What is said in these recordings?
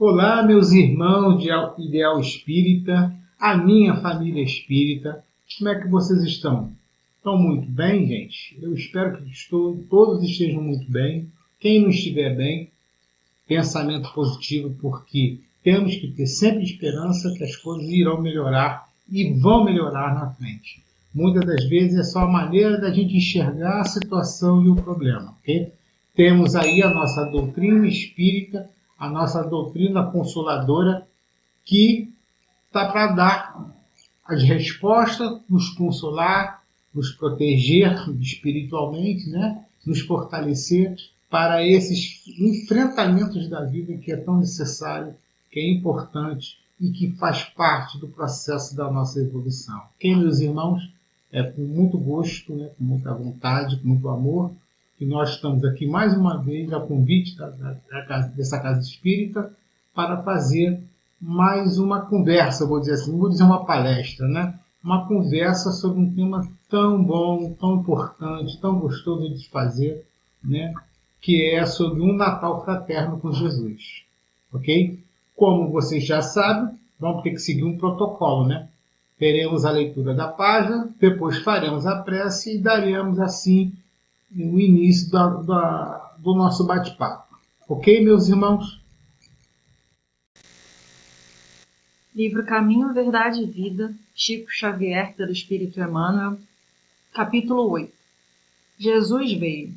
Olá, meus irmãos de Ideal Espírita, a minha família espírita, como é que vocês estão? Estão muito bem, gente? Eu espero que todos estejam muito bem. Quem não estiver bem, pensamento positivo, porque temos que ter sempre esperança que as coisas irão melhorar e vão melhorar na frente. Muitas das vezes é só a maneira da gente enxergar a situação e o problema, ok? Temos aí a nossa doutrina espírita, a nossa doutrina consoladora, que está para dar as respostas, nos consolar, nos proteger espiritualmente, né? Nos fortalecer para esses enfrentamentos da vida que é tão necessário, que é importante e que faz parte do processo da nossa evolução. Ok, meus irmãos? É com muito gosto, né? Com muita vontade, com muito amor, que nós estamos aqui mais uma vez a convite dessa casa espírita para fazer mais uma conversa, vou dizer assim, não vou dizer uma palestra, né? Uma conversa sobre um tema tão bom, tão importante, tão gostoso de fazer, né? Que é sobre um Natal fraterno com Jesus, ok? Como vocês já sabem, vamos ter que seguir um protocolo, né? Teremos a leitura da página, depois faremos a prece e daremos assim o início do nosso bate-papo. Ok, meus irmãos? Livro Caminho, Verdade e Vida, Chico Xavier, pelo Espírito Emmanuel, capítulo 8. Jesus veio,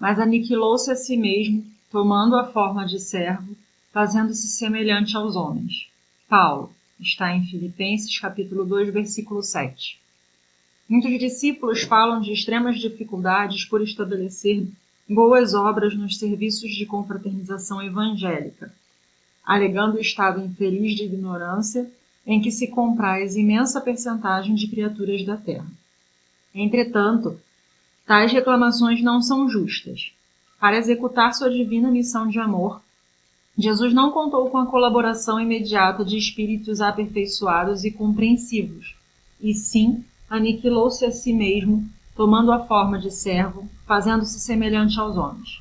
mas aniquilou-se a si mesmo, tomando a forma de servo, fazendo-se semelhante aos homens. Paulo, está em Filipenses, capítulo 2, versículo 7. Muitos discípulos falam de extremas dificuldades por estabelecer boas obras nos serviços de confraternização evangélica, alegando o estado infeliz de ignorância em que se compraz imensa percentagem de criaturas da terra. Entretanto, tais reclamações não são justas. Para executar sua divina missão de amor, Jesus não contou com a colaboração imediata de espíritos aperfeiçoados e compreensivos, e sim aniquilou-se a si mesmo, tomando a forma de servo, fazendo-se semelhante aos homens.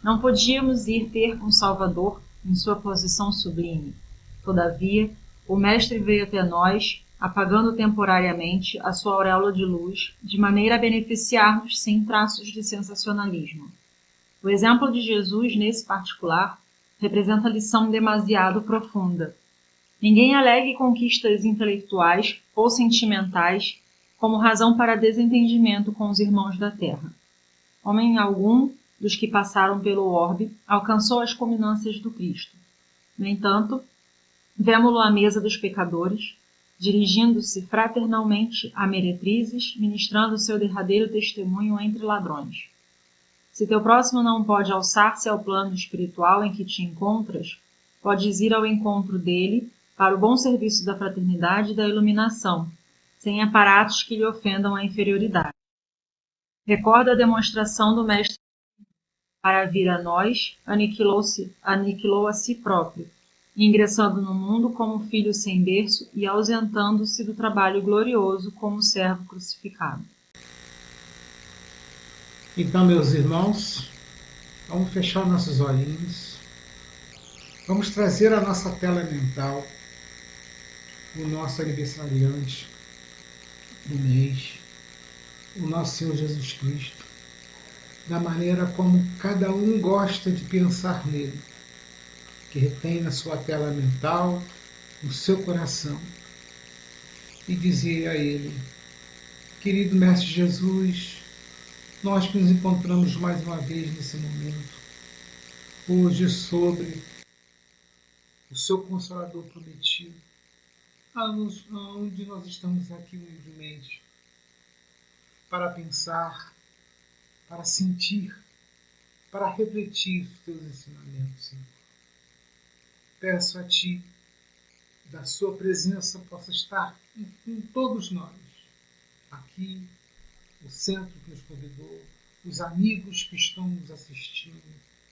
Não podíamos ir ter um Salvador em sua posição sublime. Todavia, o Mestre veio até nós, apagando temporariamente a sua auréola de luz, de maneira a beneficiar-nos sem traços de sensacionalismo. O exemplo de Jesus, nesse particular, representa lição demasiado profunda. Ninguém alegue conquistas intelectuais ou sentimentais como razão para desentendimento com os irmãos da terra. Homem algum dos que passaram pelo orbe alcançou as culminâncias do Cristo. No entanto, vemo-lo à mesa dos pecadores, dirigindo-se fraternalmente a meretrizes, ministrando seu derradeiro testemunho entre ladrões. Se teu próximo não pode alçar-se ao plano espiritual em que te encontras, podes ir ao encontro dele para o bom serviço da fraternidade e da iluminação, sem aparatos que lhe ofendam a inferioridade. Recorda a demonstração do Mestre para vir a nós, aniquilou a si próprio, ingressando no mundo como filho sem berço e ausentando-se do trabalho glorioso como servo crucificado. Então, meus irmãos, vamos fechar nossos olhinhos, vamos trazer à nossa tela mental o nosso aniversariante do mês, o nosso Senhor Jesus Cristo, da maneira como cada um gosta de pensar nele, que retém na sua tela mental, no seu coração, e dizer a ele: querido Mestre Jesus, nós que nos encontramos mais uma vez nesse momento, hoje sobre o seu Consolador prometido, onde nós estamos aqui humildemente, para pensar, para sentir, para refletir os teus ensinamentos, Senhor. Peço a Ti, da Sua presença possa estar em todos nós, aqui, o centro que nos convidou, os amigos que estão nos assistindo,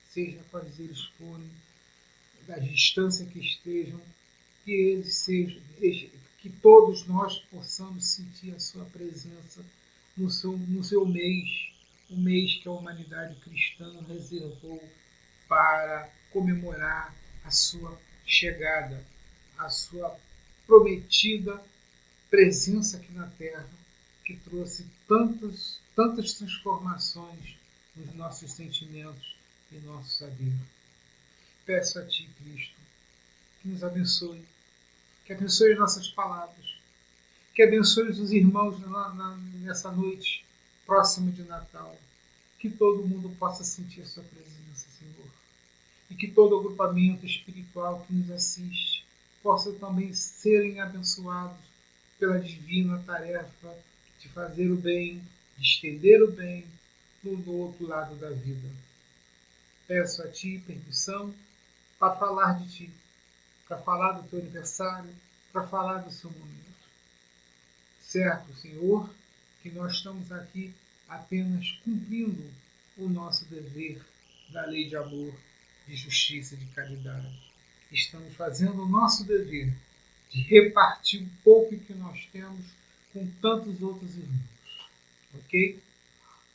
seja quais eles forem, da distância que estejam, que eles sejam, que todos nós possamos sentir a Sua presença no seu mês, o mês que a humanidade cristã reservou para comemorar a sua chegada, a sua prometida presença aqui na Terra, que trouxe tantas transformações nos nossos sentimentos e nosso saber. Peço a Ti, Cristo, que nos abençoe, que abençoe as nossas palavras, que abençoe os irmãos nessa noite próxima de Natal, que todo mundo possa sentir a Sua presença, Senhor, e que todo agrupamento espiritual que nos assiste possa também serem abençoados pela divina tarefa de fazer o bem, de estender o bem no outro lado da vida. Peço a Ti permissão para falar de Ti, para falar do Teu aniversário, para falar do Seu momento. Certo, Senhor, que nós estamos aqui apenas cumprindo o nosso dever da lei de amor, de justiça e de caridade. Estamos fazendo o nosso dever de repartir um pouco que nós temos com tantos outros irmãos. Ok?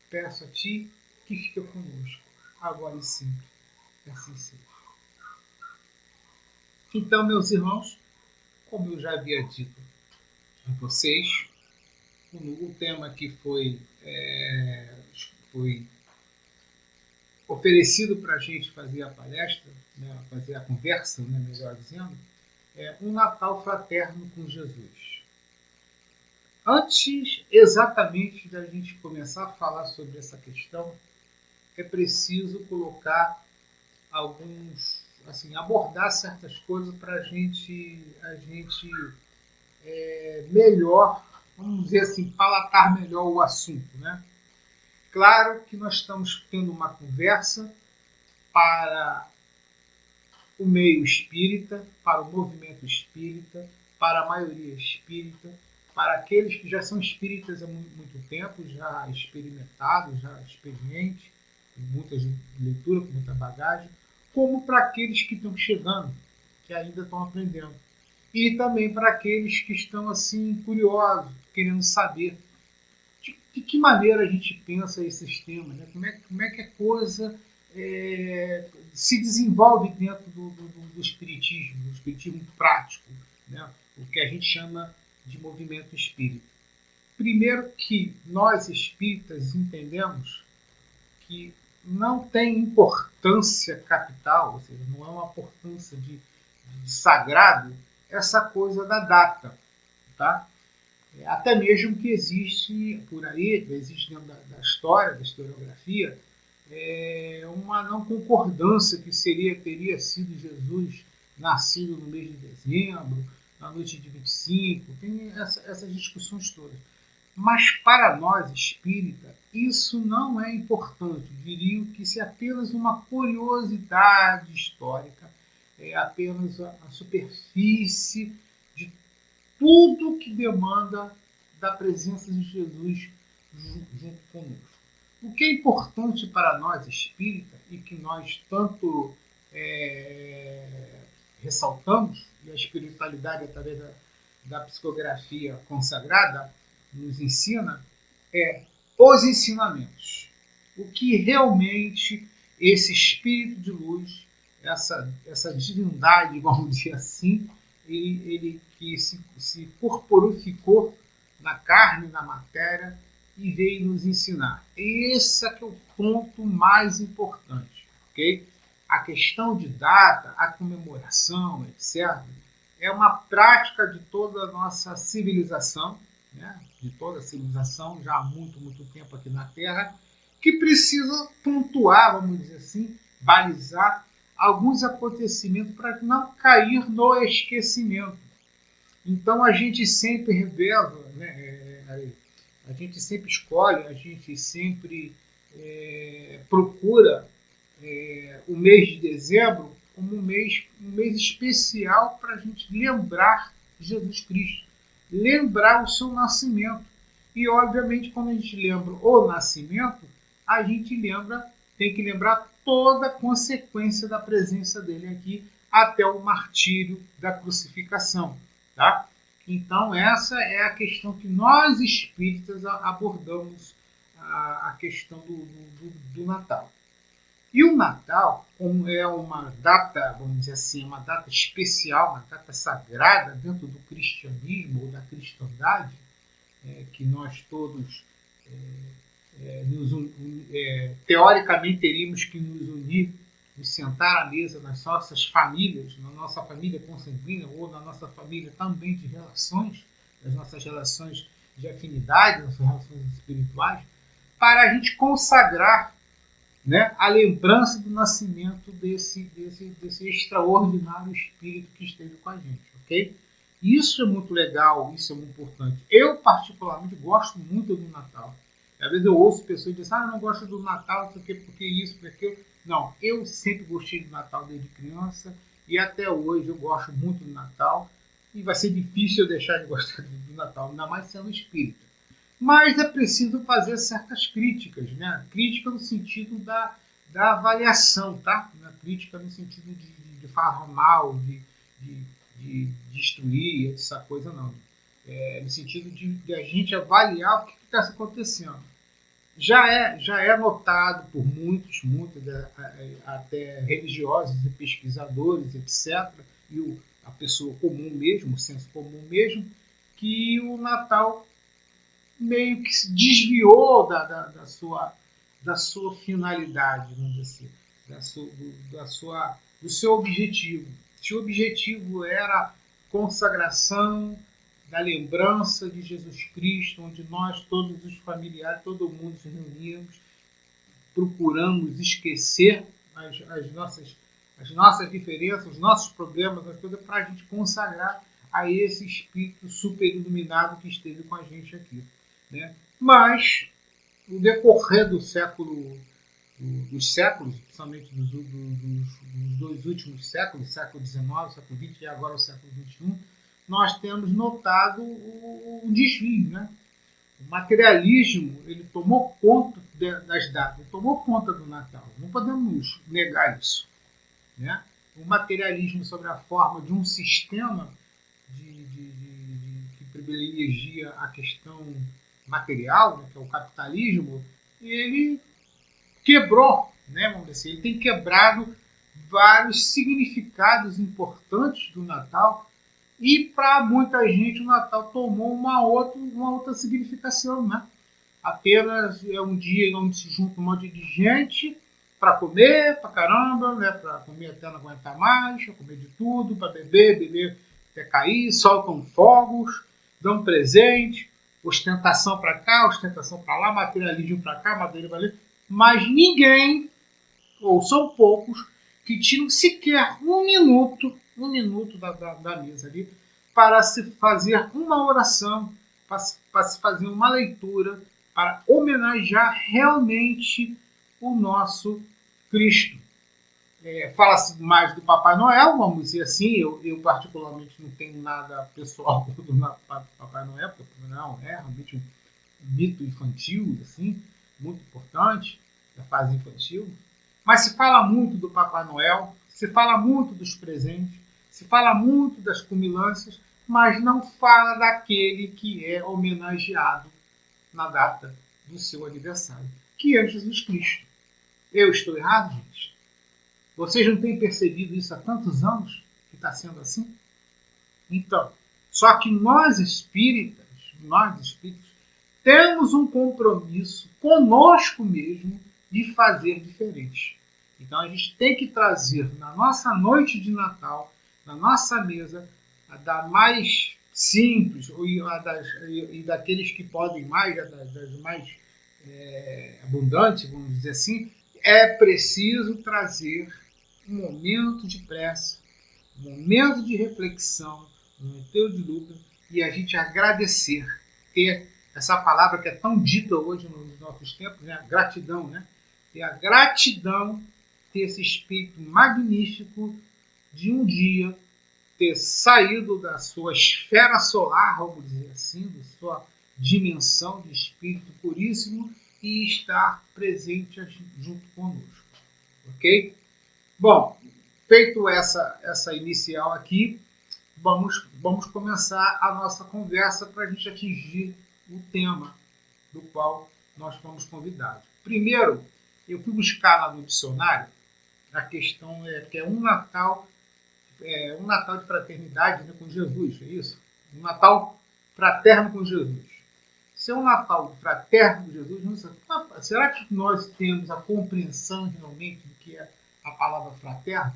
Peço a Ti que fique conosco, agora e sempre. Assim seja. Então, meus irmãos, como eu já havia dito a vocês, o tema que foi oferecido para a gente fazer a palestra, né, fazer a conversa, né, melhor dizendo, é um Natal fraterno com Jesus. Antes exatamente da gente começar a falar sobre essa questão, é preciso colocar abordar certas coisas para a gente melhor, vamos dizer assim, palatar melhor o assunto, né? Claro que nós estamos tendo uma conversa para o meio espírita, para o movimento espírita, para a maioria espírita, para aqueles que já são espíritas há muito tempo, já experimentados, já experientes, com muita leitura, com muita bagagem, como para aqueles que estão chegando, que ainda estão aprendendo. E também para aqueles que estão assim curiosos, querendo saber de que maneira a gente pensa esses temas, né? Como é que a coisa se desenvolve dentro do espiritismo prático, né? O que a gente chama de movimento espírita. Primeiro que nós espíritas entendemos que não tem importância capital, ou seja, não é uma importância de sagrado essa coisa da data, tá? Até mesmo que existe por aí, existe dentro da história, da historiografia, uma não concordância que teria sido Jesus nascido no mês de dezembro, na noite de 25, tem essas discussões todas. Mas para nós espírita, isso não é importante. Diria que isso é apenas uma curiosidade histórica, é apenas a superfície de tudo que demanda da presença de Jesus junto conosco. O que é importante para nós espírita e que nós tanto ressaltamos, e a espiritualidade através da psicografia consagrada nos ensina, é os ensinamentos. O que realmente esse espírito de luz, essa divindade, vamos dizer assim, ele que se corporificou na carne, na matéria, e veio nos ensinar. Esse é que é o ponto mais importante, ok? A questão de data, a comemoração, etc., é uma prática de toda a nossa civilização, né? De toda a civilização, já há muito tempo aqui na Terra, que precisa pontuar, vamos dizer assim, balizar alguns acontecimentos para não cair no esquecimento. Então a gente sempre revela, né? A gente sempre escolhe, a gente sempre procura o mês de dezembro como um mês especial para a gente lembrar Jesus Cristo, lembrar o seu nascimento. E, obviamente, quando a gente lembra o nascimento, a gente tem que lembrar toda a consequência da presença dele aqui até o martírio da crucificação. Tá? Então, essa é a questão que nós espíritas abordamos, a questão do Natal. E o Natal, como é uma data, vamos dizer assim, uma data especial, uma data sagrada dentro do cristianismo ou da cristandade, que nós todos teoricamente teríamos que nos unir, nos sentar à mesa nas nossas famílias, na nossa família consanguínea ou na nossa família também de relações, nas nossas relações de afinidade, nas nossas relações espirituais, para a gente consagrar, né, a lembrança do nascimento desse extraordinário espírito que esteve com a gente, ok? Isso é muito legal, isso é muito importante. Eu, particularmente, gosto muito do Natal. Às vezes eu ouço pessoas dizendo, eu não gosto do Natal, porque isso, porque aquilo. Não, eu sempre gostei do Natal desde criança e até hoje eu gosto muito do Natal e vai ser difícil eu deixar de gostar do Natal, ainda mais sendo espírita. Mas é preciso fazer certas críticas, né? Crítica no sentido da avaliação, tá? Na crítica no sentido de falar mal, de destruir, essa coisa não. No sentido de a gente avaliar o que está acontecendo. Já é notado por muitos até religiosos e pesquisadores, etc., e a pessoa comum mesmo, o senso comum mesmo, que o Natal meio que se desviou da sua finalidade, vamos dizer assim, do seu objetivo. Se o objetivo era consagração da lembrança de Jesus Cristo, onde nós, todos os familiares, todo mundo se reuníamos, procuramos esquecer as nossas diferenças, os nossos problemas, as coisas, para a gente consagrar a esse espírito super iluminado que esteve com a gente aqui. Né? Mas, no decorrer dos séculos, principalmente dos dois últimos séculos, século XIX, século XX e agora o século XXI, nós temos notado o desvio. Né? O materialismo ele tomou conta das datas, ele tomou conta do Natal. Não podemos negar isso. Né? O materialismo sobre a forma de um sistema que privilegia a questão material, né, que é o capitalismo, ele quebrou, né, vamos dizer assim, ele tem quebrado vários significados importantes do Natal e para muita gente o Natal tomou uma outra significação, né? Apenas é um dia onde se junta um monte de gente para comer pra caramba, né? Para comer até não aguentar mais, para comer de tudo, para beber até cair, soltam fogos, dão presente, ostentação para cá, ostentação para lá, materialismo para cá, materialismo para ali, mas ninguém, ou são poucos, que tiram sequer um minuto da mesa ali, para se fazer uma oração, para se fazer uma leitura, para homenagear realmente o nosso Cristo. Fala-se mais do Papai Noel, vamos dizer assim, eu particularmente não tenho nada pessoal do Papai Noel, porque o Papai Noel é realmente um mito infantil, assim, muito importante, da fase infantil. Mas se fala muito do Papai Noel, se fala muito dos presentes, se fala muito das comilanças, mas não fala daquele que é homenageado na data do seu aniversário, que é Jesus Cristo. Eu estou errado, gente? Vocês não têm percebido isso há tantos anos que está sendo assim? Então, só que nós espíritas, temos um compromisso conosco mesmo de fazer diferente. Então a gente tem que trazer na nossa noite de Natal, na nossa mesa, a da mais simples e daqueles que podem mais, das mais abundantes, vamos dizer assim, é preciso trazer um momento de prece, um momento de reflexão, um momento de luta e a gente agradecer, ter essa palavra que é tão dita hoje nos nossos tempos, né? Gratidão, né? E a gratidão ter esse espírito magnífico de um dia ter saído da sua esfera solar, vamos dizer assim, da sua dimensão de espírito puríssimo e estar presente junto conosco. Ok? Bom, feito essa inicial aqui, vamos começar a nossa conversa para a gente atingir o tema do qual nós fomos convidados. Primeiro, Eu fui buscar lá no dicionário a questão que é um Natal de fraternidade, né, com Jesus, é isso? Um Natal fraterno com Jesus. Se é um Natal fraterno com Jesus, será que nós temos a compreensão realmente do que é a palavra fraterno?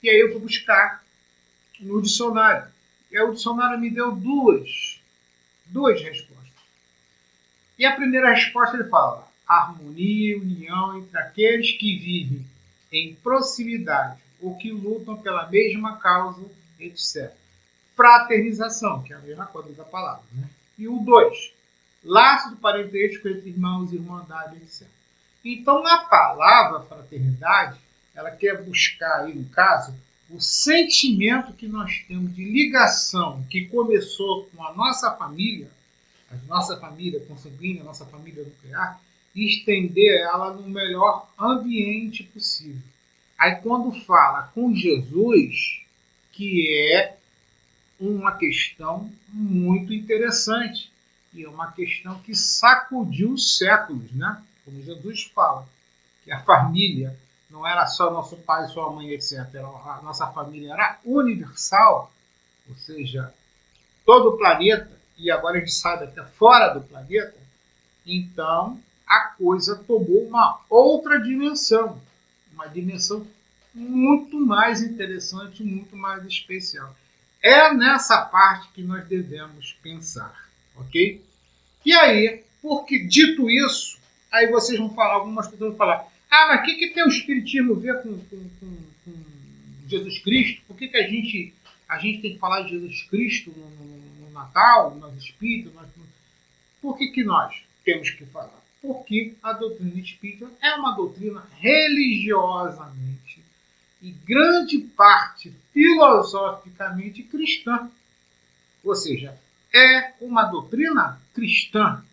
E aí eu fui buscar no dicionário. E aí o dicionário me deu duas respostas. E a primeira resposta ele fala: harmonia e união entre aqueles que vivem em proximidade ou que lutam pela mesma causa, etc. Fraternização, que é a mesma coisa da palavra. Né? E o 2, laço do parentesco entre irmãos e irmandade, etc. Então, na palavra fraternidade, ela quer buscar aí, no caso, o sentimento que nós temos de ligação que começou com a nossa família consanguínea, a nossa família nuclear, e estender ela no melhor ambiente possível. Aí quando fala com Jesus, que é uma questão muito interessante, e é uma questão que sacudiu os séculos, né? Como Jesus fala, que a família não era só nosso pai, sua mãe, etc. A nossa família era universal, ou seja, todo o planeta, e agora a gente sabe até fora do planeta, então a coisa tomou uma outra dimensão, uma dimensão muito mais interessante, muito mais especial. É nessa parte que nós devemos pensar, ok? E aí, porque dito isso, aí vocês vão falar, algumas pessoas vão falar, mas o que tem o Espiritismo a ver com Jesus Cristo? Por que a gente tem que falar de Jesus Cristo no Natal, nos Espíritos? Por que nós temos que falar? Porque a doutrina espírita é uma doutrina religiosamente e grande parte filosoficamente cristã. Ou seja, é uma doutrina cristã.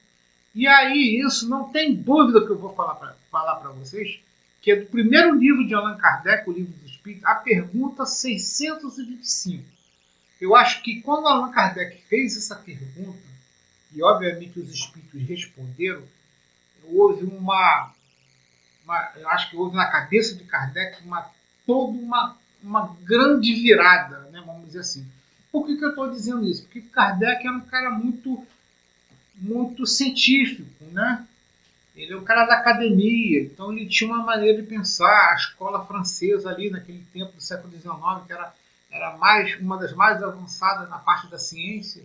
E aí, isso não tem dúvida que eu vou falar para vocês, que é do primeiro livro de Allan Kardec, o Livro dos Espíritos, a pergunta 625. Eu acho que quando Allan Kardec fez essa pergunta, e obviamente os espíritos responderam, houve eu acho que houve na cabeça de Kardec toda uma grande virada, né, vamos dizer assim. Por que eu estou dizendo isso? Porque Kardec era um cara muito científico, né? Ele é um cara da academia, então ele tinha uma maneira de pensar. A escola francesa ali naquele tempo do século XIX, que era uma das mais avançadas na parte da ciência.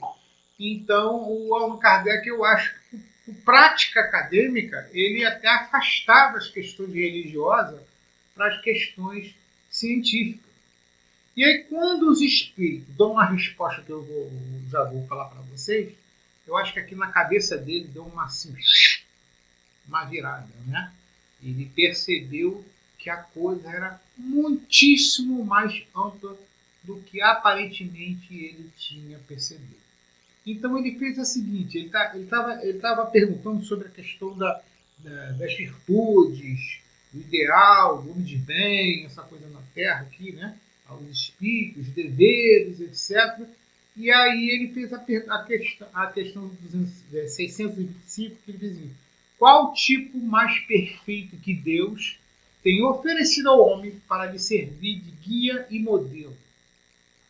Então, o Allan Kardec, eu acho que, por prática acadêmica, ele até afastava as questões religiosas para as questões científicas. E aí, quando os espíritos dão uma resposta que já vou falar para vocês, eu acho que aqui na cabeça dele deu uma virada, né? Ele percebeu que a coisa era muitíssimo mais ampla do que aparentemente ele tinha percebido. Então ele fez o seguinte, ele estava perguntando sobre a questão das virtudes, do ideal, do homem de bem, essa coisa na Terra aqui, né? Os espíritos, os deveres, etc. E aí ele fez a questão 625, que ele diz assim, qual tipo mais perfeito que Deus tem oferecido ao homem para lhe servir de guia e modelo?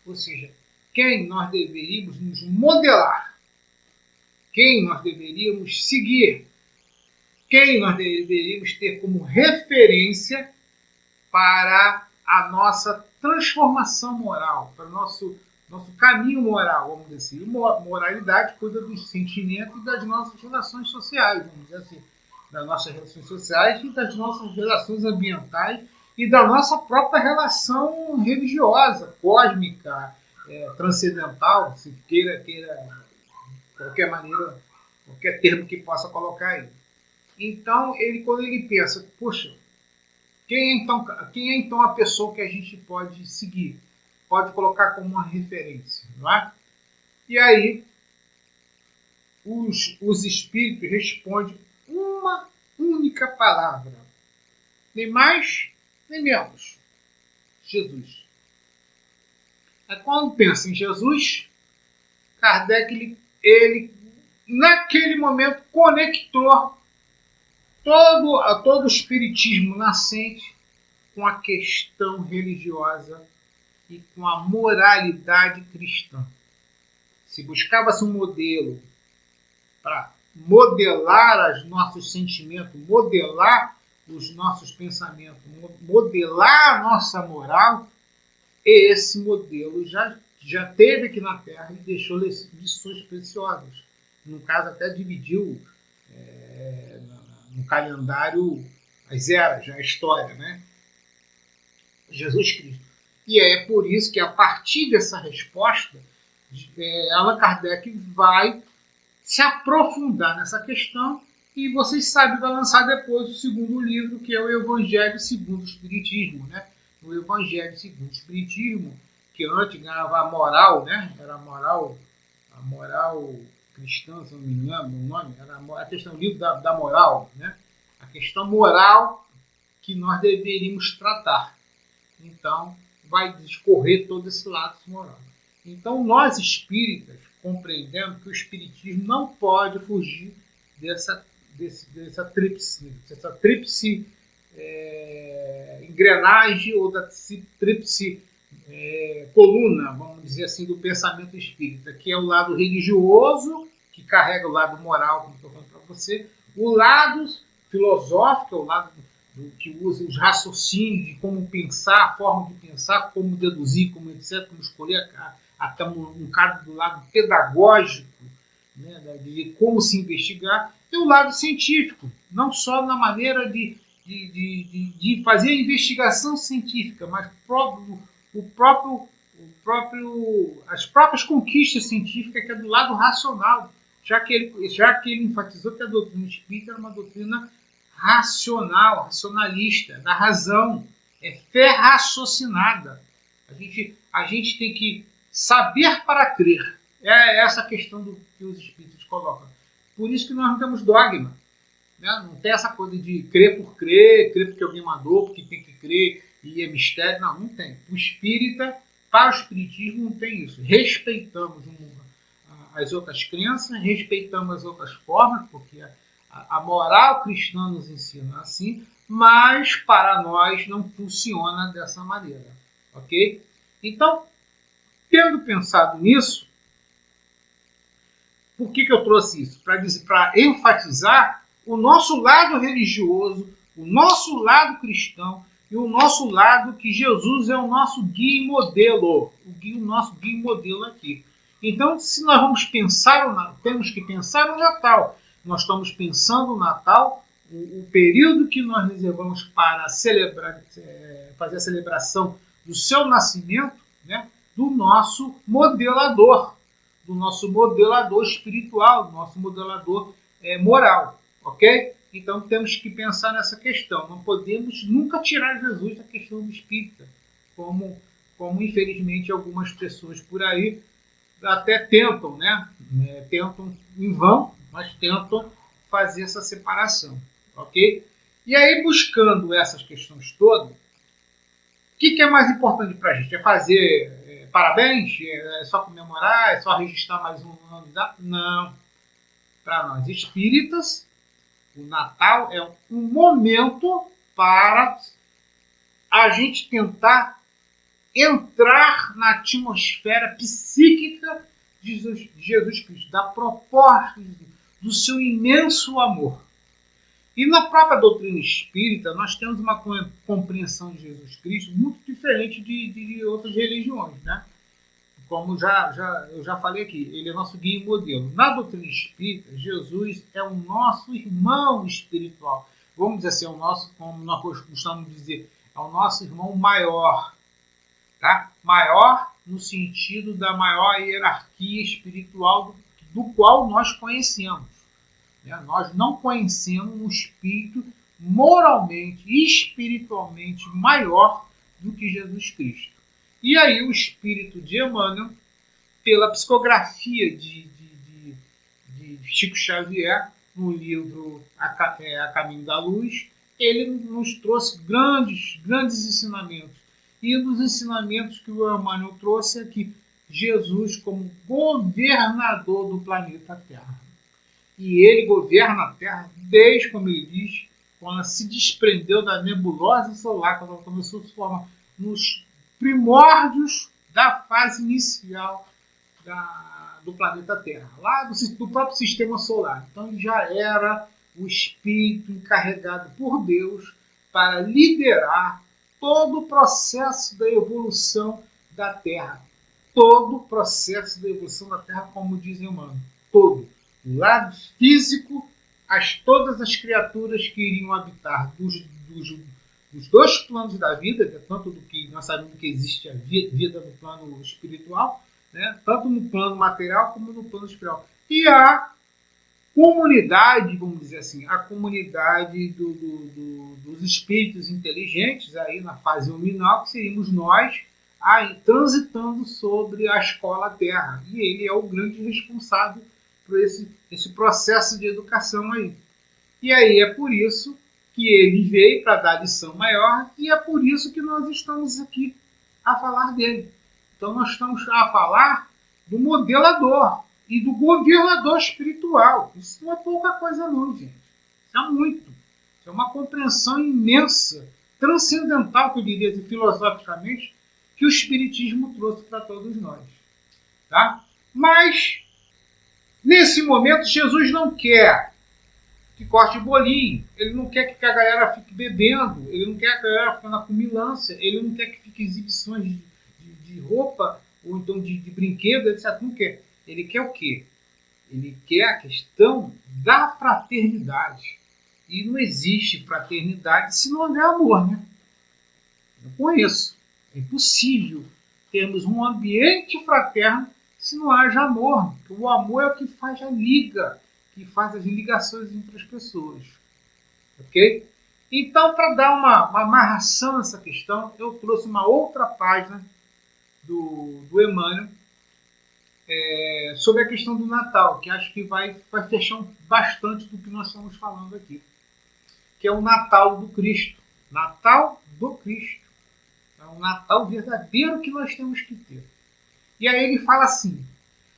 Ou seja, quem nós deveríamos nos modelar, quem nós deveríamos seguir, quem nós deveríamos ter como referência para a nossa transformação moral, para o nosso caminho moral, vamos dizer assim. Moralidade cuida dos sentimentos e das nossas relações sociais, vamos dizer assim, das nossas relações sociais e das nossas relações ambientais e da nossa própria relação religiosa, cósmica, transcendental, se queira qualquer maneira, qualquer termo que possa colocar aí. Então, quando ele pensa, puxa, quem é então a pessoa que a gente pode seguir? Pode colocar como uma referência, não é? E aí, os espíritos respondem uma única palavra, nem mais, nem menos. Jesus. Aí quando pensa em Jesus, Kardec, ele naquele momento conectou todo o espiritismo nascente com a questão religiosa e com a moralidade cristã. Se buscava-se um modelo para modelar os nossos sentimentos, modelar os nossos pensamentos, modelar a nossa moral, esse modelo já teve aqui na Terra e deixou lições preciosas. No caso, até dividiu no calendário as eras, a história, né? Jesus Cristo. E é por isso que, a partir dessa resposta, Allan Kardec vai se aprofundar nessa questão e vocês sabem, vai lançar depois o segundo livro, que é o Evangelho segundo o Espiritismo, né? O Evangelho segundo o Espiritismo, que antes ganhava a moral, né? Era a moral cristã, se não me engano, o nome, era a questão do livro da moral, né? A questão moral que nós deveríamos tratar. Então, vai discorrer todo esse lado moral. Então, nós espíritas compreendemos que o espiritismo não pode fugir dessa tríplice engrenagem ou da tríplice coluna, vamos dizer assim, do pensamento espírita, que é o lado religioso, que carrega o lado moral, como estou falando para você, o lado filosófico, o lado que usa os raciocínios de como pensar, a forma de pensar, como deduzir, como etc., como escolher, até um caso do lado pedagógico, né, de como se investigar, e o lado científico, não só na maneira de fazer a investigação científica, mas as próprias conquistas científicas, que é do lado racional, já que ele enfatizou que a doutrina espírita era uma doutrina racional, racionalista, da razão, é fé raciocinada. A gente tem que saber para crer. É essa a questão que os espíritos colocam. Por isso que nós não temos dogma. Né? Não tem essa coisa de crer porque alguém mandou, porque tem que crer e é mistério. Não tem. O espírita, para o espiritismo, não tem isso. Respeitamos as outras crenças, respeitamos as outras formas, porque a moral cristã nos ensina assim, mas para nós não funciona dessa maneira. Ok? Então, tendo pensado nisso, por que eu trouxe isso? Para enfatizar o nosso lado religioso, o nosso lado cristão e o nosso lado que Jesus é o nosso guia e modelo, o nosso guia e modelo aqui. Então, se nós vamos pensar, temos que pensar no Natal. Nós estamos pensando o Natal, o período que nós reservamos para fazer a celebração do seu nascimento, né, do nosso modelador espiritual, do nosso modelador moral, ok? Então temos que pensar nessa questão. Não podemos nunca tirar Jesus da questão do espírita, como infelizmente algumas pessoas por aí até tentam, né? Tentam em vão, mas tentam fazer essa separação, ok? E aí, buscando essas questões todas, o que é mais importante para a gente? É fazer parabéns? É só comemorar? É só registrar mais um ano? Não. Para nós espíritas, o Natal é um momento para a gente tentar entrar na atmosfera psíquica de Jesus Cristo, da proposta do seu imenso amor. E na própria doutrina espírita, nós temos uma compreensão de Jesus Cristo muito diferente de outras religiões, né? Como eu já falei aqui, ele é nosso guia e modelo. Na doutrina espírita, Jesus é o nosso irmão espiritual. Vamos dizer assim, como nós costumamos dizer, é o nosso irmão maior. Tá? Maior no sentido da maior hierarquia espiritual do qual nós conhecemos. Né? Nós não conhecemos um espírito moralmente e espiritualmente maior do que Jesus Cristo. E aí o espírito de Emmanuel, pela psicografia de Chico Xavier, no livro A Caminho da Luz, ele nos trouxe grandes ensinamentos. E um dos ensinamentos que o Emmanuel trouxe é que Jesus, como governador do planeta Terra, e ele governa a Terra desde, como ele diz, quando ela se desprendeu da nebulosa solar, quando ela começou a se formar nos primórdios da fase inicial do planeta Terra, lá do próprio sistema solar. Então já era o espírito encarregado por Deus para liderar todo o processo da evolução da Terra. Todo o processo da evolução da Terra, como dizem humanos. Todo. Do lado físico, todas as criaturas que iriam habitar dos dois planos da vida, tanto do que nós sabemos que existe a vida no plano espiritual, né, tanto no plano material como no plano espiritual. E a comunidade, vamos dizer assim, a comunidade dos espíritos inteligentes, aí na fase luminal, que seríamos nós, aí, transitando sobre a escola Terra. E ele é o grande responsável por esse processo de educação aí. E aí é por isso que ele veio para dar lição maior, e é por isso que nós estamos aqui a falar dele. Então nós estamos a falar do modelador e do governador espiritual. Isso não é pouca coisa não, gente. Isso é muito. Isso é uma compreensão imensa, transcendental, que eu diria assim, filosoficamente, que o Espiritismo trouxe para todos nós. Tá? Mas, nesse momento, Jesus não quer que corte bolinho, ele não quer que a galera fique bebendo, ele não quer que a galera fique na cumilância, ele não quer que fique exibições de roupa ou então de brinquedo, etc. Não quer. Ele quer o quê? Ele quer a questão da fraternidade. E não existe fraternidade se não houver amor, né? Eu conheço. É impossível termos um ambiente fraterno se não haja amor. O amor é o que faz a liga, que faz as ligações entre as pessoas. Ok? Então, para dar uma amarração nessa questão, eu trouxe uma outra página do Emmanuel sobre a questão do Natal, que acho que vai fechar bastante do que nós estamos falando aqui, que é o Natal do Cristo. Natal do Cristo. É um Natal verdadeiro que nós temos que ter. E aí ele fala assim: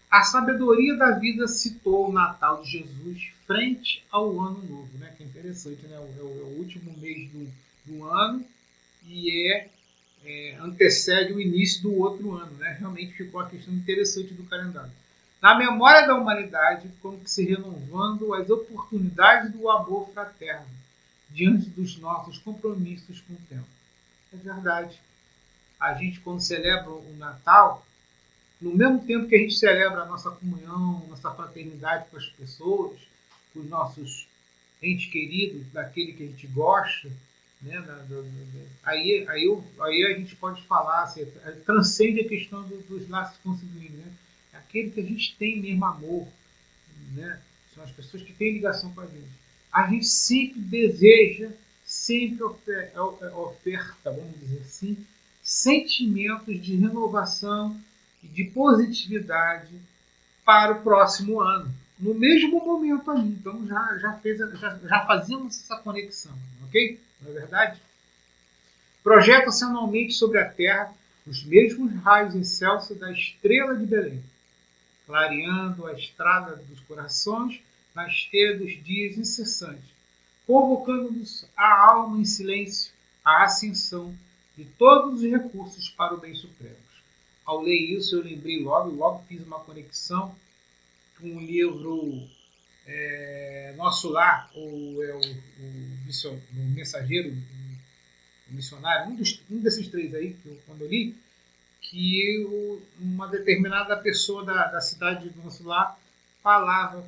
a sabedoria da vida citou o Natal de Jesus frente ao Ano Novo, né? Que é interessante, né? É o último mês do ano e antecede o início do outro ano, né? Realmente ficou uma questão interessante do calendário. Na memória da humanidade, como que se renovando as oportunidades do amor fraterno diante dos nossos compromissos com o tempo. É verdade. A gente, quando celebra o Natal, no mesmo tempo que a gente celebra a nossa comunhão, nossa fraternidade com as pessoas, com os nossos entes queridos, daquele que a gente gosta, né? Aí a gente pode falar, assim, transcende a questão dos laços consanguíneos, né? É aquele que a gente tem mesmo amor, né? São as pessoas que têm ligação com a gente. A gente sempre deseja, sempre oferta, vamos dizer assim, sentimentos de renovação e de positividade para o próximo ano. No mesmo momento ali. Então já fazíamos essa conexão, ok? Não é verdade? Projeta-se anualmente sobre a Terra os mesmos raios excelsos da estrela de Belém, clareando a estrada dos corações na esteira dos dias incessantes, convocando-nos a alma em silêncio à ascensão de todos os recursos para o bem supremo. Ao ler isso, eu lembrei logo fiz uma conexão com o livro Nosso Lar, ou o Mensageiro, o Missionário, um desses três aí, quando eu li, que uma determinada pessoa da cidade do Nosso Lar falava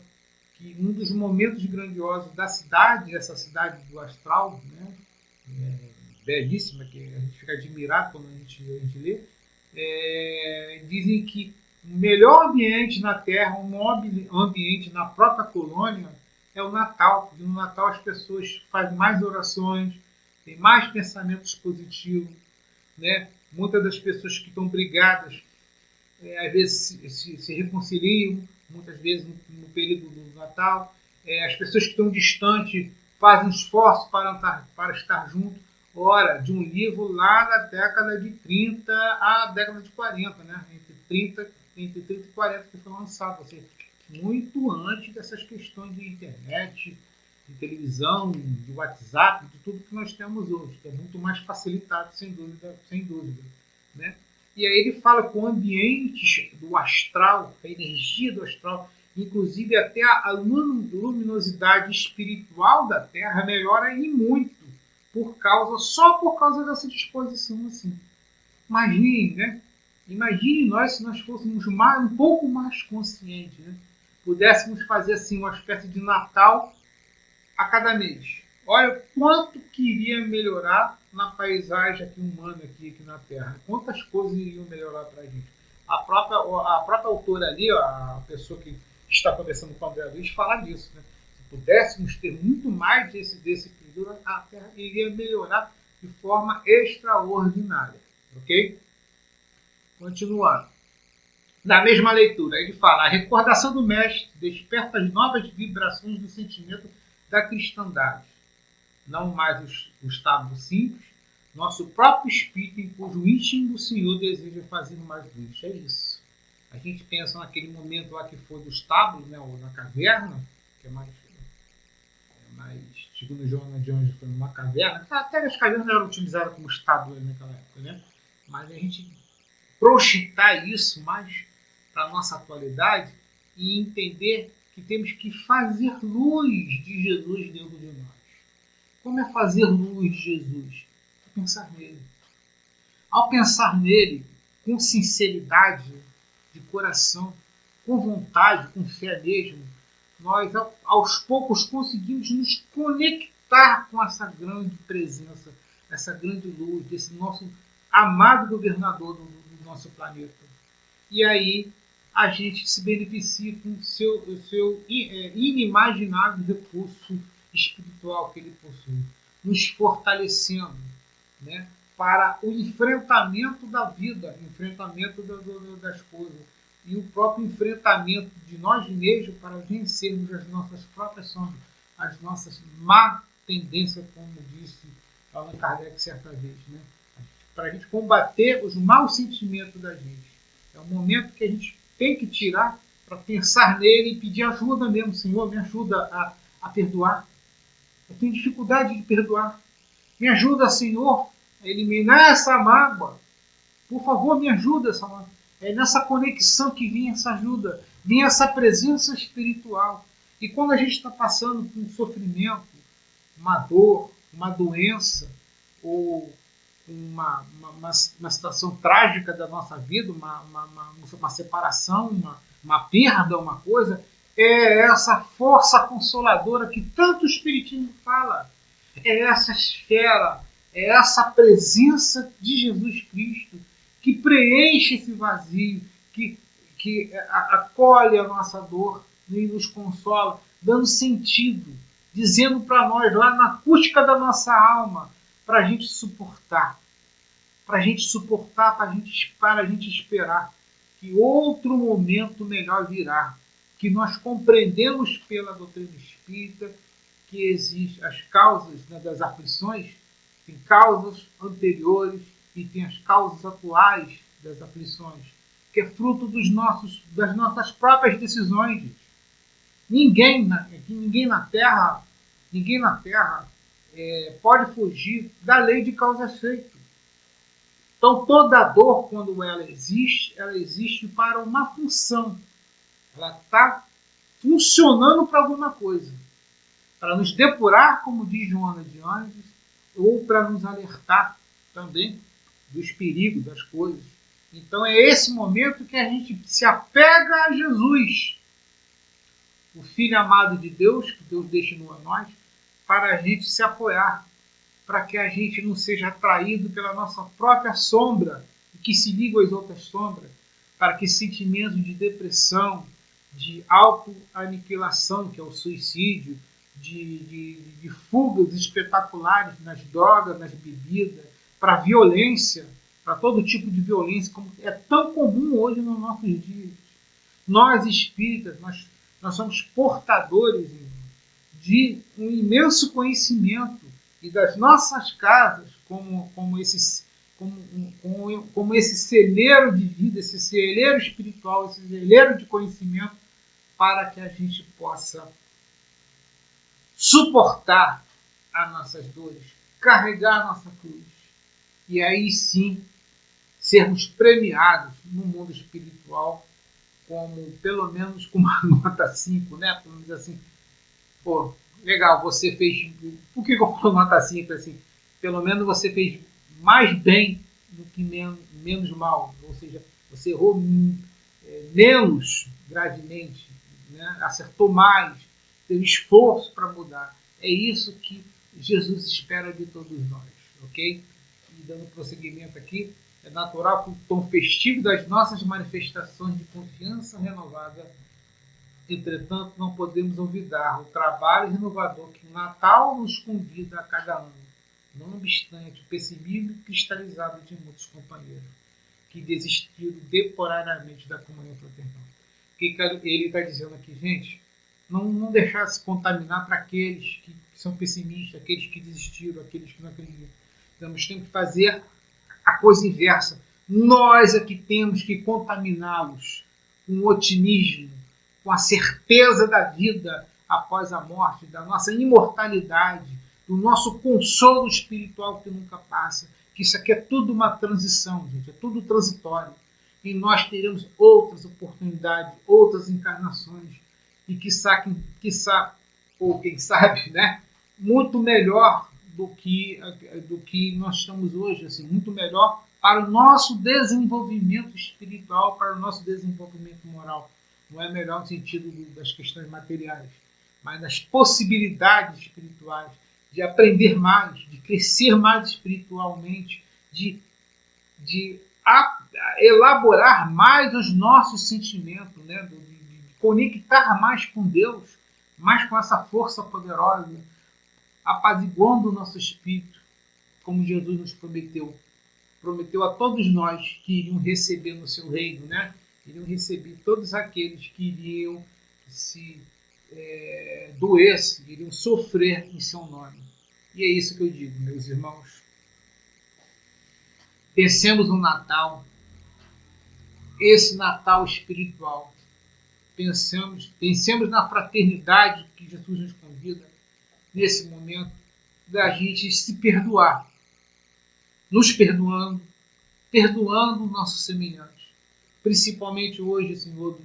que um dos momentos grandiosos da cidade, essa cidade do astral, né, belíssima, que a gente fica admirado quando a gente lê, dizem que o melhor ambiente na Terra, um ambiente na própria colônia, é o Natal. Porque no Natal as pessoas fazem mais orações, têm mais pensamentos positivos, né? Muitas das pessoas que estão brigadas, às vezes se reconciliam, muitas vezes no período do Natal. As pessoas que estão distantes fazem esforço para estar juntos. Ora, de um livro lá da década de 30 à década de 40, né? Entre 30 e 40 que foi lançado, ou seja, muito antes dessas questões de internet, de televisão, de WhatsApp, de tudo que nós temos hoje, que é muito mais facilitado, sem dúvida, sem dúvida, né? E aí ele fala que o ambiente do astral, a energia do astral, inclusive até a luminosidade espiritual da Terra melhora e muito só por causa dessa disposição assim. Imagine, né? Imagine nós se nós fôssemos um pouco mais conscientes, né? Pudéssemos fazer assim uma espécie de Natal a cada mês. Olha quanto que iria melhorar na paisagem aqui humana aqui na Terra. Quantas coisas iriam melhorar para a gente. A própria autora ali, a pessoa que está conversando com o André Luiz, fala disso, né? Se pudéssemos ter muito mais desse período, a Terra iria melhorar de forma extraordinária. Ok? Continuando. Na mesma leitura, ele fala: a recordação do Mestre desperta as novas vibrações do sentimento da cristandade. Não mais o estábulo simples, nosso próprio espírito em cujo íntimo o Senhor deseja fazer mais luz. É isso. A gente pensa naquele momento lá que foi do estábulo, né, ou na caverna, que é mais segundo Joana de Anjos, foi numa caverna. Até as cavernas eram utilizadas como estábulo naquela época, né? Mas a gente projetar isso mais para a nossa atualidade e entender que temos que fazer luz de Jesus dentro de nós. Como é fazer luz de Jesus? É pensar nele. Ao pensar nele, com sinceridade de coração, com vontade, com fé mesmo, nós aos poucos conseguimos nos conectar com essa grande presença, essa grande luz, desse nosso amado governador do nosso planeta. E aí a gente se beneficia com o seu inimaginável recurso espiritual que ele possui, nos fortalecendo, né, para o enfrentamento da vida, enfrentamento das coisas, e o próprio enfrentamento de nós mesmos para vencermos as nossas próprias sombras, as nossas má tendências, como disse Allan Kardec certa vez, né? Para a gente combater os maus sentimentos da gente. É um momento que a gente tem que tirar para pensar nele e pedir ajuda mesmo. Senhor, me ajuda a perdoar. Eu tenho dificuldade de perdoar. Me ajuda, Senhor, a eliminar essa mágoa. Por favor, me ajuda essa mágoa. É nessa conexão que vem essa ajuda, vem essa presença espiritual. E quando a gente está passando por um sofrimento, uma dor, uma doença, ou uma situação trágica da nossa vida, uma separação, uma perda, uma coisa, é essa força consoladora que tanto o Espiritismo fala. É essa esfera, é essa presença de Jesus Cristo que preenche esse vazio, que acolhe a nossa dor e nos consola, dando sentido, dizendo para nós lá na acústica da nossa alma, para a gente suportar, para a gente esperar que outro momento melhor virá, que nós compreendemos pela doutrina espírita que existem as causas, né, das aflições, tem causas anteriores e tem as causas atuais das aflições, que é fruto das nossas próprias decisões. Ninguém na Terra pode fugir da lei de causa e efeito. Então, toda dor, quando ela existe para uma função. Ela está funcionando para alguma coisa. Para nos depurar, como diz Joana de Anjos, ou para nos alertar também dos perigos das coisas. Então, é esse momento que a gente se apega a Jesus, o Filho amado de Deus, que Deus destinou a nós, para a gente se apoiar, para que a gente não seja atraído pela nossa própria sombra, que se liga às outras sombras, para que sentimentos de depressão, de autoaniquilação, que é o suicídio, de fugas espetaculares nas drogas, nas bebidas, para violência, para todo tipo de violência, como é tão comum hoje nos nossos dias. Nós espíritas, nós somos portadores de um imenso conhecimento e das nossas casas, como esse celeiro de vida, esse celeiro espiritual, esse celeiro de conhecimento, para que a gente possa suportar as nossas dores, carregar a nossa cruz. E aí sim, sermos premiados no mundo espiritual como, pelo menos, com uma nota 5, né? Pelo menos assim, pô, legal, você fez... Por que eu falo nota 5? Assim, pelo menos você fez mais bem do que menos mal. Ou seja, você errou menos gravemente, né? Acertou mais, teve esforço para mudar. É isso que Jesus espera de todos nós, ok? E dando prosseguimento aqui, é natural que o tom festivo das nossas manifestações de confiança renovada. Entretanto, não podemos olvidar o trabalho renovador que o Natal nos convida a cada ano, não obstante o pessimismo cristalizado de muitos companheiros que desistiram temporariamente da comunhão fraternal. O que ele está dizendo aqui, gente? Não deixar se contaminar para aqueles que são pessimistas, aqueles que desistiram, aqueles que não acreditam. Nós temos que fazer a coisa inversa. Nós é que temos que contaminá-los com o otimismo, com a certeza da vida após a morte, da nossa imortalidade, do nosso consolo espiritual que nunca passa. Que isso aqui é tudo uma transição, gente, é tudo transitório. E nós teremos outras oportunidades, outras encarnações, e quiçá, ou quem sabe, né, muito melhor do que nós estamos hoje, assim, muito melhor para o nosso desenvolvimento espiritual, para o nosso desenvolvimento moral. Não é melhor no sentido das questões materiais, mas das possibilidades espirituais, de aprender mais, de crescer mais espiritualmente, de elaborar mais os nossos sentimentos, né? De conectar mais com Deus, mais com essa força poderosa, apaziguando o nosso espírito, como Jesus nos prometeu. Prometeu a todos nós que iriam receber no seu reino, né? Iriam receber todos aqueles que iriam se doer, iriam sofrer em seu nome. E é isso que eu digo, meus irmãos. Pensemos no Natal, esse Natal espiritual. Pensemos na fraternidade que Jesus nos convida nesse momento da gente se perdoar, nos perdoando, perdoando o nosso semelhante. Principalmente hoje, Senhor,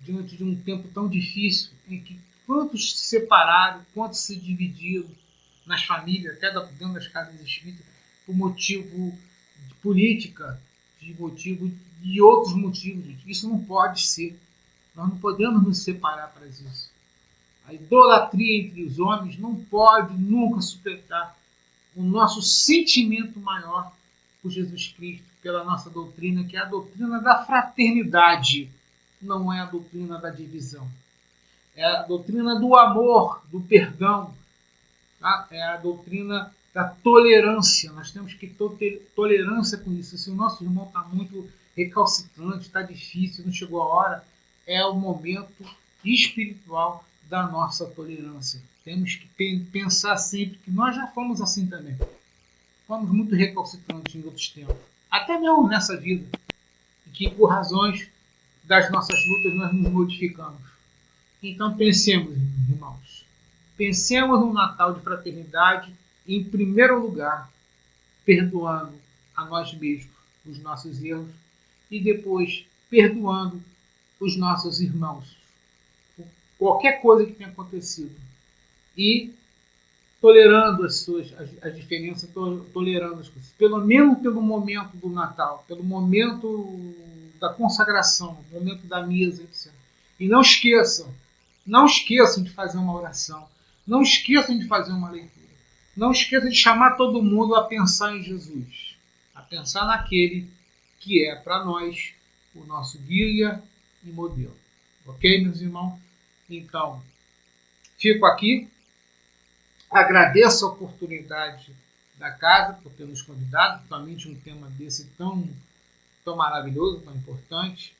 diante de um tempo tão difícil em que quantos se separaram, quantos se dividiram nas famílias, até dentro das casas espíritas, por motivo de política, de outros motivos. Isso não pode ser. Nós não podemos nos separar para isso. A idolatria entre os homens não pode nunca superar o nosso sentimento maior por Jesus Cristo, pela nossa doutrina, que é a doutrina da fraternidade, não é a doutrina da divisão. É a doutrina do amor, do perdão, tá? É a doutrina da tolerância. Nós temos que ter tolerância com isso. Se o nosso irmão está muito recalcitrante, está difícil, não chegou a hora, é o momento espiritual da nossa tolerância. Temos que pensar sempre que nós já fomos assim também. Fomos muito recalcitrantes em outros tempos. Até mesmo nessa vida, em que por razões das nossas lutas nós nos modificamos. Então pensemos, irmãos. Pensemos no Natal de fraternidade, em primeiro lugar, perdoando a nós mesmos os nossos erros e depois perdoando os nossos irmãos. Qualquer coisa que tenha acontecido. E tolerando as diferenças, tolerando as coisas. Pelo menos pelo momento do Natal, pelo momento da consagração, no momento da mesa, etc. E não esqueçam de fazer uma oração. Não esqueçam de fazer uma leitura. Não esqueçam de chamar todo mundo a pensar em Jesus. A pensar naquele que é para nós o nosso guia e modelo. Ok, meus irmãos? Então, fico aqui. Agradeço a oportunidade da casa por ter nos convidado, principalmente um tema desse tão maravilhoso, tão importante.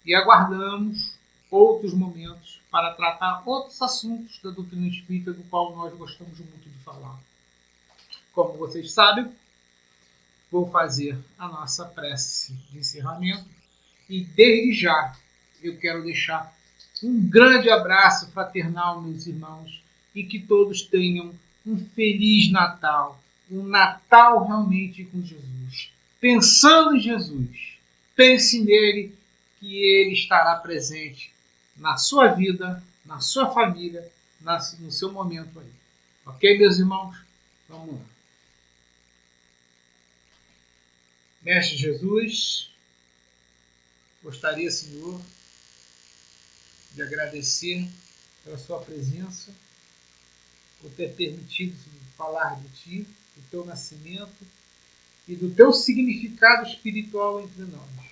E aguardamos outros momentos para tratar outros assuntos da doutrina espírita, do qual nós gostamos muito de falar. Como vocês sabem, vou fazer a nossa prece de encerramento e desde já eu quero deixar um grande abraço fraternal, meus irmãos, e que todos tenham um feliz Natal, um Natal realmente com Jesus. Pensando em Jesus, pense nele, que ele estará presente na sua vida, na sua família, no seu momento aí. Ok, meus irmãos? Vamos lá. Mestre Jesus, gostaria, Senhor, de agradecer pela sua presença, por ter permitido, Senhor, falar de Ti, do Teu nascimento e do Teu significado espiritual entre nós.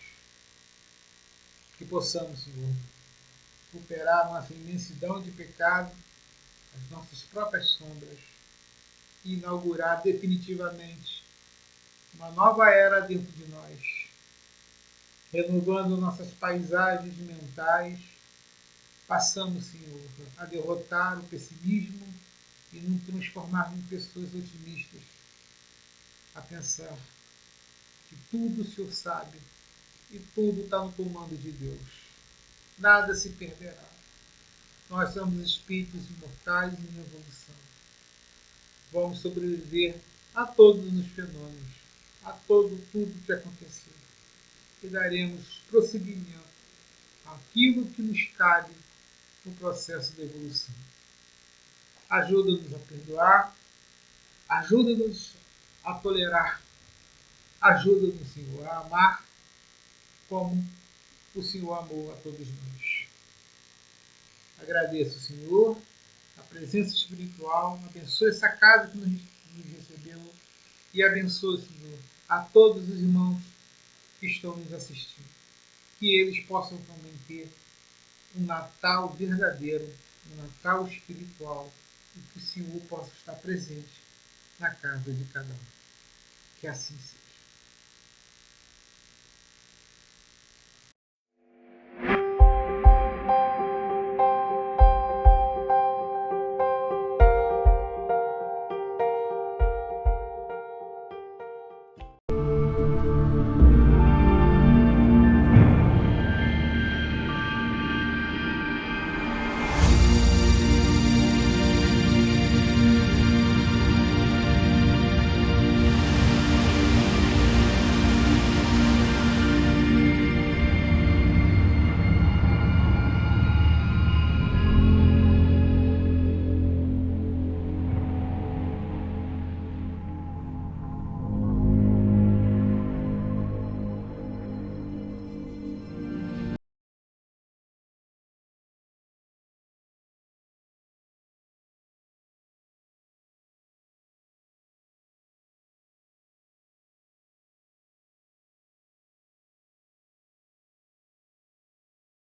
Que possamos, Senhor, superar nossa imensidão de pecado, as nossas próprias sombras e inaugurar definitivamente uma nova era dentro de nós, renovando nossas paisagens mentais. Passamos, Senhor, a derrotar o pessimismo e nos transformar em pessoas otimistas, a pensar que tudo o Senhor sabe e tudo está no comando de Deus. Nada se perderá. Nós somos espíritos imortais em evolução. Vamos sobreviver a todos os fenômenos, a tudo que acontecer. E daremos prosseguimento àquilo que nos cabe no processo da evolução. Ajuda-nos a perdoar, ajuda-nos a tolerar, ajuda-nos, Senhor, a amar como o Senhor amou a todos nós. Agradeço, Senhor, a presença espiritual, abençoe essa casa que nos recebeu e abençoe, Senhor, a todos os irmãos que estão nos assistindo. Que eles possam também ter um Natal verdadeiro, um Natal espiritual, e que o Senhor possa estar presente na casa de cada um. Que assim seja.